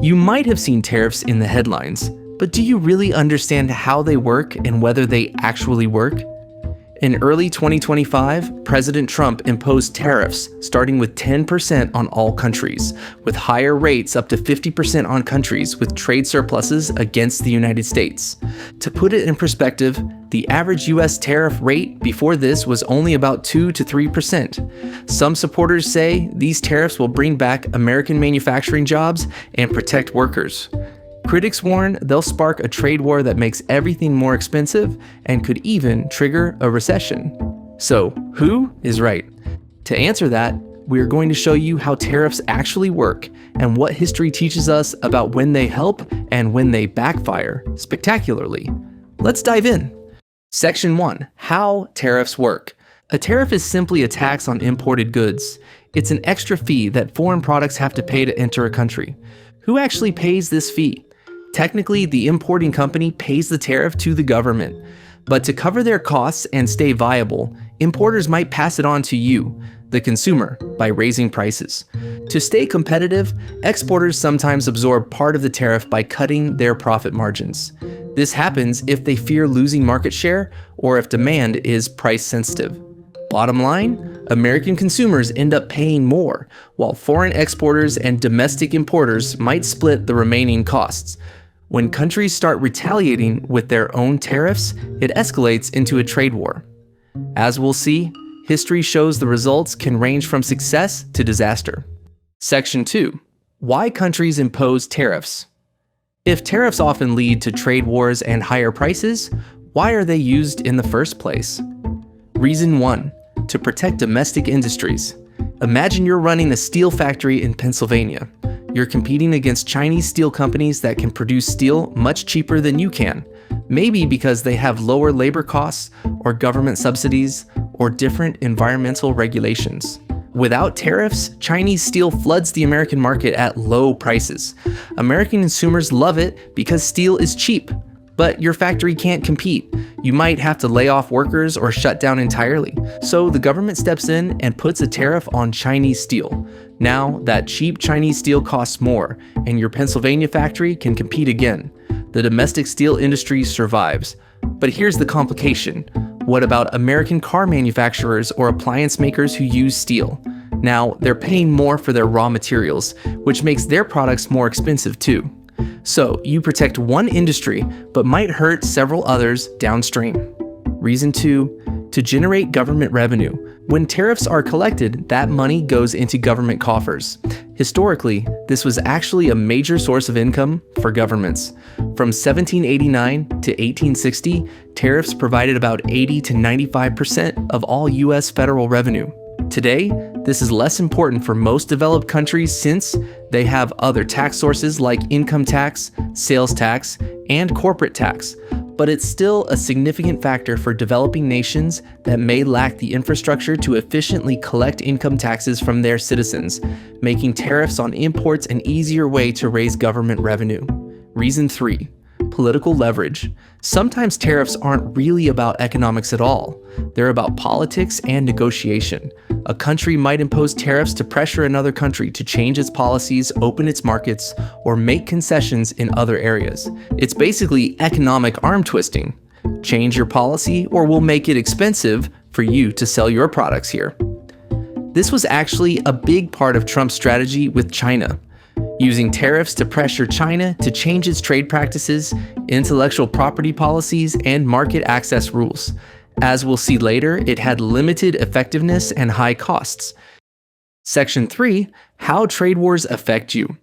You might have seen tariffs in the headlines, but do you really understand how they work and whether they actually work? In early 2025, President Trump imposed tariffs starting with 10% on all countries, with higher rates up to 50% on countries with trade surpluses against the United States. To put it in perspective, the average US tariff rate before this was only about 2 to 3%. Some supporters say these tariffs will bring back American manufacturing jobs and protect workers. Critics warn they'll spark a trade war that makes everything more expensive and could even trigger a recession. So, who is right? To answer that, we are going to show you how tariffs actually work and what history teaches us about when they help and when they backfire spectacularly. Let's dive in. Section 1. How tariffs work. A tariff is simply a tax on imported goods. It's an extra fee that foreign products have to pay to enter a country. Who actually pays this fee? Technically, the importing company pays the tariff to the government, but to cover their costs and stay viable, importers might pass it on to you, the consumer, by raising prices. To stay competitive, exporters sometimes absorb part of the tariff by cutting their profit margins. This happens if they fear losing market share or if demand is price sensitive. Bottom line, American consumers end up paying more, while foreign exporters and domestic importers might split the remaining costs. When countries start retaliating with their own tariffs, it escalates into a trade war. As we'll see, history shows the results can range from success to disaster. Section 2. Why countries impose tariffs. If tariffs often lead to trade wars and higher prices, why are they used in the first place? Reason 1. To protect domestic industries. Imagine you're running a steel factory in Pennsylvania. You're competing against Chinese steel companies that can produce steel much cheaper than you can, maybe because they have lower labor costs or government subsidies or different environmental regulations. Without tariffs, Chinese steel floods the American market at low prices. American consumers love it because steel is cheap, but your factory can't compete. You might have to lay off workers or shut down entirely. So the government steps in and puts a tariff on Chinese steel. Now that cheap Chinese steel costs more, and your Pennsylvania factory can compete again. The domestic steel industry survives. But here's the complication. What about American car manufacturers or appliance makers who use steel? Now, they're paying more for their raw materials, which makes their products more expensive too. So, you protect one industry, but might hurt several others downstream. Reason 2, to generate government revenue. When tariffs are collected, that money goes into government coffers. Historically, this was actually a major source of income for governments. From 1789 to 1860, tariffs provided about 80 to 95% of all US federal revenue. Today, this is less important for most developed countries since they have other tax sources like income tax, sales tax, and corporate tax. But it's still a significant factor for developing nations that may lack the infrastructure to efficiently collect income taxes from their citizens, making tariffs on imports an easier way to raise government revenue. Reason 3. Political leverage. Sometimes tariffs aren't really about economics at all. They're about politics and negotiation. A country might impose tariffs to pressure another country to change its policies, open its markets, or make concessions in other areas. It's basically economic arm twisting. Change your policy or we'll make it expensive for you to sell your products here. This was actually a big part of Trump's strategy with China, using tariffs to pressure China to change its trade practices, intellectual property policies, and market access rules. As we'll see later, it had limited effectiveness and high costs. Section 3. How trade wars affect you.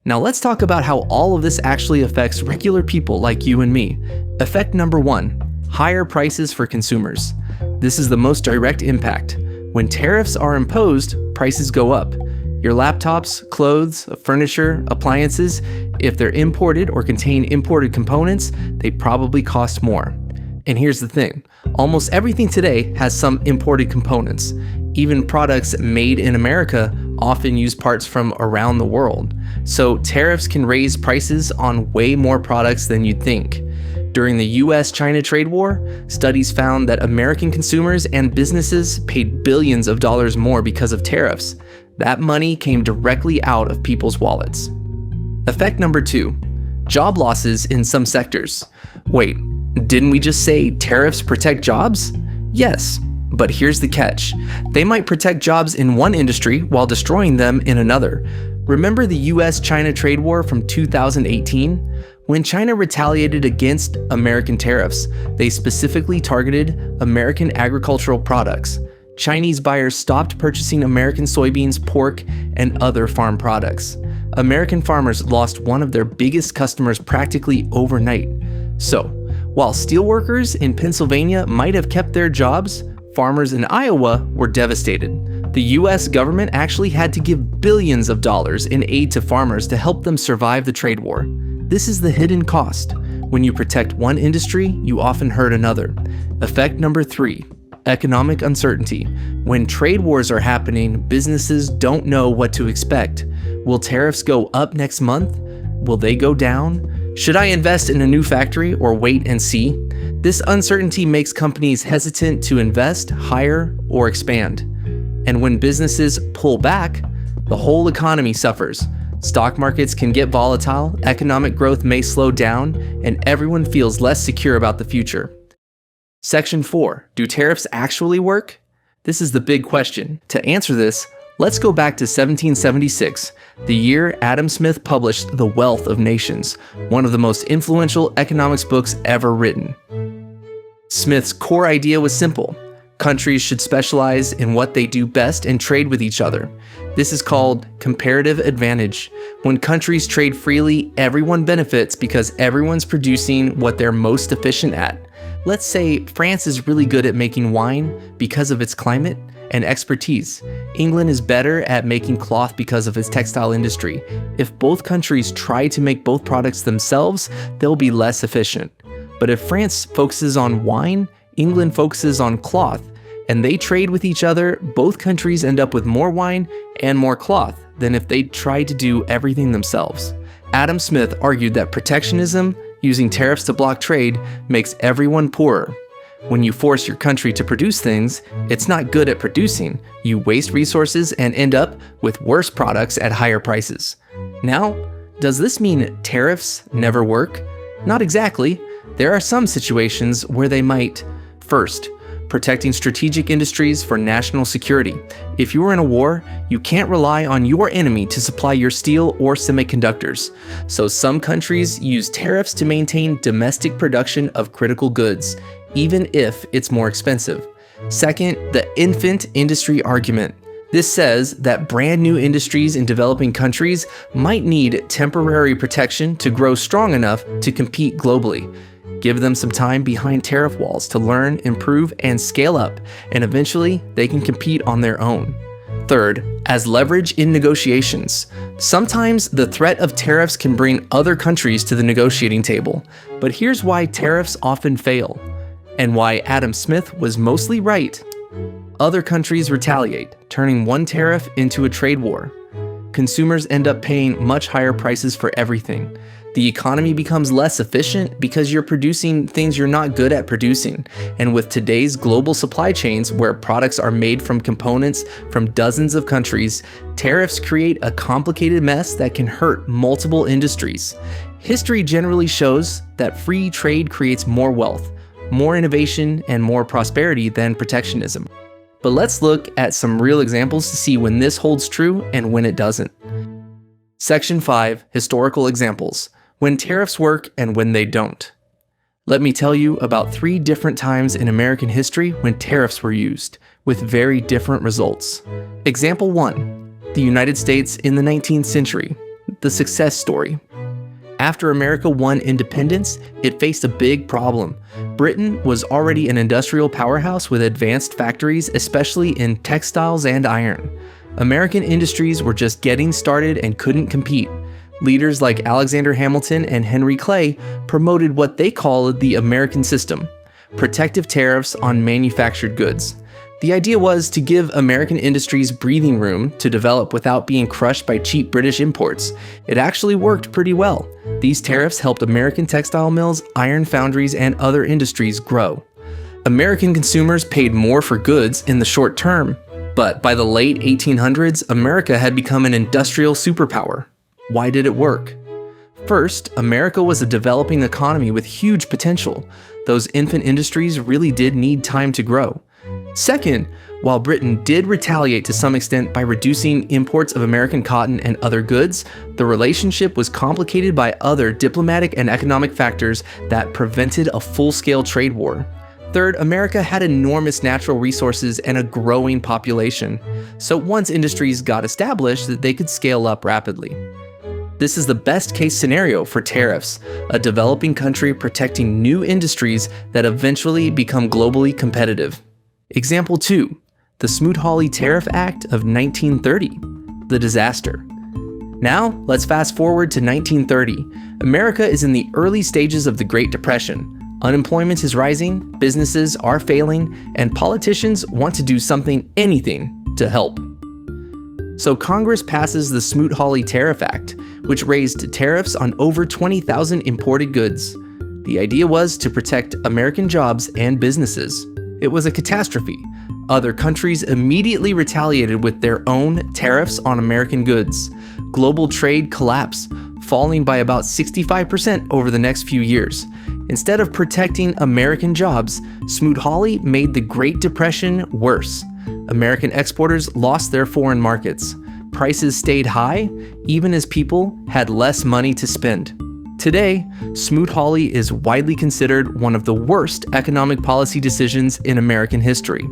Now let's talk about how all of this actually affects regular people like you and me. Effect number 1. Higher prices for consumers. This is the most direct impact. When tariffs are imposed, prices go up. Your laptops, clothes, furniture, appliances, if they're imported or contain imported components, they probably cost more. And here's the thing, almost everything today has some imported components. Even products made in America often use parts from around the world. So tariffs can raise prices on way more products than you'd think. During the US-China trade war, studies found that American consumers and businesses paid billions of dollars more because of tariffs. That money came directly out of people's wallets. Effect number 2. Job losses in some sectors. Wait, didn't we just say tariffs protect jobs? Yes, but here's the catch. They might protect jobs in one industry while destroying them in another. Remember the US-China trade war from 2018? When China retaliated against American tariffs, they specifically targeted American agricultural products. Chinese buyers stopped purchasing American soybeans, pork, and other farm products. American farmers lost one of their biggest customers practically overnight. So, while steelworkers in Pennsylvania might have kept their jobs, farmers in Iowa were devastated. The US government actually had to give billions of dollars in aid to farmers to help them survive the trade war. This is the hidden cost. When you protect one industry, you often hurt another. Effect number 3. Economic uncertainty. When trade wars are happening, businesses don't know what to expect. Will tariffs go up next month? Will they go down? Should I invest in a new factory or wait and see? This uncertainty makes companies hesitant to invest, hire, or expand. And when businesses pull back, the whole economy suffers. Stock markets can get volatile, economic growth may slow down, and everyone feels less secure about the future. Section 4. Do tariffs actually work? This is the big question. To answer this, let's go back to 1776, the year Adam Smith published The Wealth of Nations, one of the most influential economics books ever written. Smith's core idea was simple. Countries should specialize in what they do best and trade with each other. This is called comparative advantage. When countries trade freely, everyone benefits because everyone's producing what they're most efficient at. Let's say France is really good at making wine because of its climate and expertise. England is better at making cloth because of its textile industry. If both countries try to make both products themselves, they'll be less efficient. But if France focuses on wine, England focuses on cloth, and they trade with each other, both countries end up with more wine and more cloth than if they tried to do everything themselves. Adam Smith argued that protectionism, using tariffs to block trade, makes everyone poorer. When you force your country to produce things, it's not good at producing. You waste resources and end up with worse products at higher prices. Now, does this mean tariffs never work? Not exactly. There are some situations where they might. First, protecting strategic industries for national security. If you are in a war, you can't rely on your enemy to supply your steel or semiconductors. So some countries use tariffs to maintain domestic production of critical goods, even if it's more expensive. Second, the infant industry argument. This says that brand new industries in developing countries might need temporary protection to grow strong enough to compete globally. Give them some time behind tariff walls to learn, improve, and scale up, and eventually they can compete on their own. Third, as leverage in negotiations. Sometimes the threat of tariffs can bring other countries to the negotiating table, but here's why tariffs often fail, and why Adam Smith was mostly right. Other countries retaliate, turning one tariff into a trade war. Consumers end up paying much higher prices for everything. The economy becomes less efficient because you're producing things you're not good at producing. And with today's global supply chains where products are made from components from dozens of countries, tariffs create a complicated mess that can hurt multiple industries. History generally shows that free trade creates more wealth, more innovation, and more prosperity than protectionism. But let's look at some real examples to see when this holds true and when it doesn't. Section 5, Historical Examples. When tariffs work and when they don't. Let me tell you about 3 different times in American history when tariffs were used, with very different results. Example 1. The United States in the 19th century. The success story. After America won independence, it faced a big problem. Britain was already an industrial powerhouse with advanced factories, especially in textiles and iron. American industries were just getting started and couldn't compete. Leaders like Alexander Hamilton and Henry Clay promoted what they called the American system, protective tariffs on manufactured goods. The idea was to give American industries breathing room to develop without being crushed by cheap British imports. It actually worked pretty well. These tariffs helped American textile mills, iron foundries, and other industries grow. American consumers paid more for goods in the short term, but by the late 1800s, America had become an industrial superpower. Why did it work? First, America was a developing economy with huge potential. Those infant industries really did need time to grow. Second, while Britain did retaliate to some extent by reducing imports of American cotton and other goods, the relationship was complicated by other diplomatic and economic factors that prevented a full-scale trade war. Third, America had enormous natural resources and a growing population, so once industries got established, they could scale up rapidly. This is the best-case scenario for tariffs, a developing country protecting new industries that eventually become globally competitive. Example 2. The Smoot-Hawley Tariff Act of 1930, the disaster. Now, let's fast forward to 1930. America is in the early stages of the Great Depression. Unemployment is rising, businesses are failing, and politicians want to do anything to help. So Congress passes the Smoot-Hawley Tariff Act, which raised tariffs on over 20,000 imported goods. The idea was to protect American jobs and businesses. It was a catastrophe. Other countries immediately retaliated with their own tariffs on American goods. Global trade collapsed, falling by about 65% over the next few years. Instead of protecting American jobs, Smoot-Hawley made the Great Depression worse. American exporters lost their foreign markets. Prices stayed high, even as people had less money to spend. Today, Smoot-Hawley is widely considered one of the worst economic policy decisions in American history.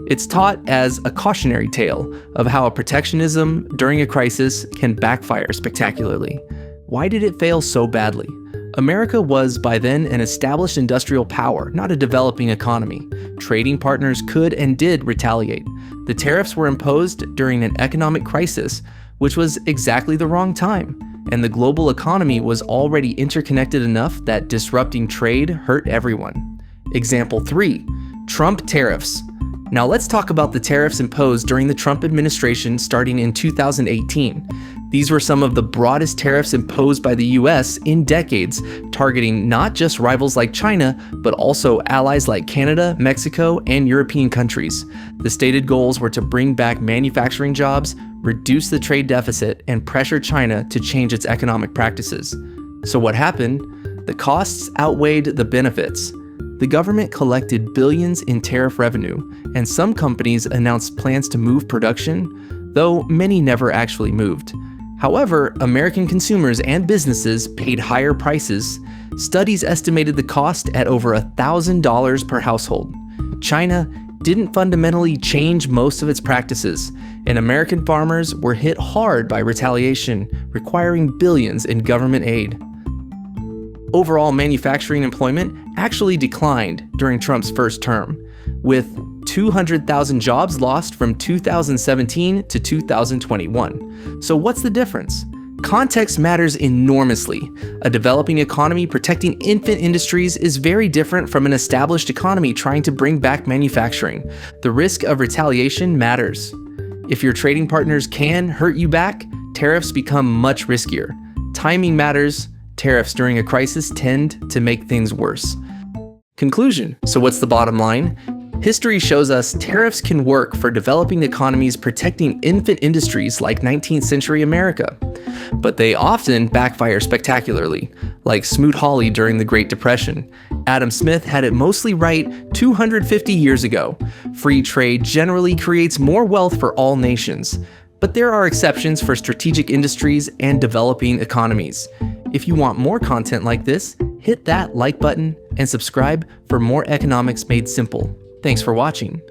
It's taught as a cautionary tale of how protectionism during a crisis can backfire spectacularly. Why did it fail so badly? America was by then an established industrial power, not a developing economy. Trading partners could and did retaliate. The tariffs were imposed during an economic crisis, which was exactly the wrong time, and the global economy was already interconnected enough that disrupting trade hurt everyone. Example 3. Trump tariffs. Now let's talk about the tariffs imposed during the Trump administration starting in 2018. These were some of the broadest tariffs imposed by the US in decades, targeting not just rivals like China, but also allies like Canada, Mexico, and European countries. The stated goals were to bring back manufacturing jobs, reduce the trade deficit, and pressure China to change its economic practices. So what happened? The costs outweighed the benefits. The government collected billions in tariff revenue, and some companies announced plans to move production, though many never actually moved. However, American consumers and businesses paid higher prices. Studies estimated the cost at over $1,000 per household. China didn't fundamentally change most of its practices, and American farmers were hit hard by retaliation, requiring billions in government aid. Overall manufacturing employment actually declined during Trump's first term, with 200,000 jobs lost from 2017 to 2021. So what's the difference? Context matters enormously. A developing economy protecting infant industries is very different from an established economy trying to bring back manufacturing. The risk of retaliation matters. If your trading partners can hurt you back, tariffs become much riskier. Timing matters. Tariffs during a crisis tend to make things worse. Conclusion. So what's the bottom line? History shows us tariffs can work for developing economies protecting infant industries like 19th century America. But they often backfire spectacularly, like Smoot-Hawley during the Great Depression. Adam Smith had it mostly right 250 years ago. Free trade generally creates more wealth for all nations. But there are exceptions for strategic industries and developing economies. If you want more content like this, hit that like button and subscribe for more economics made simple. Thanks for watching.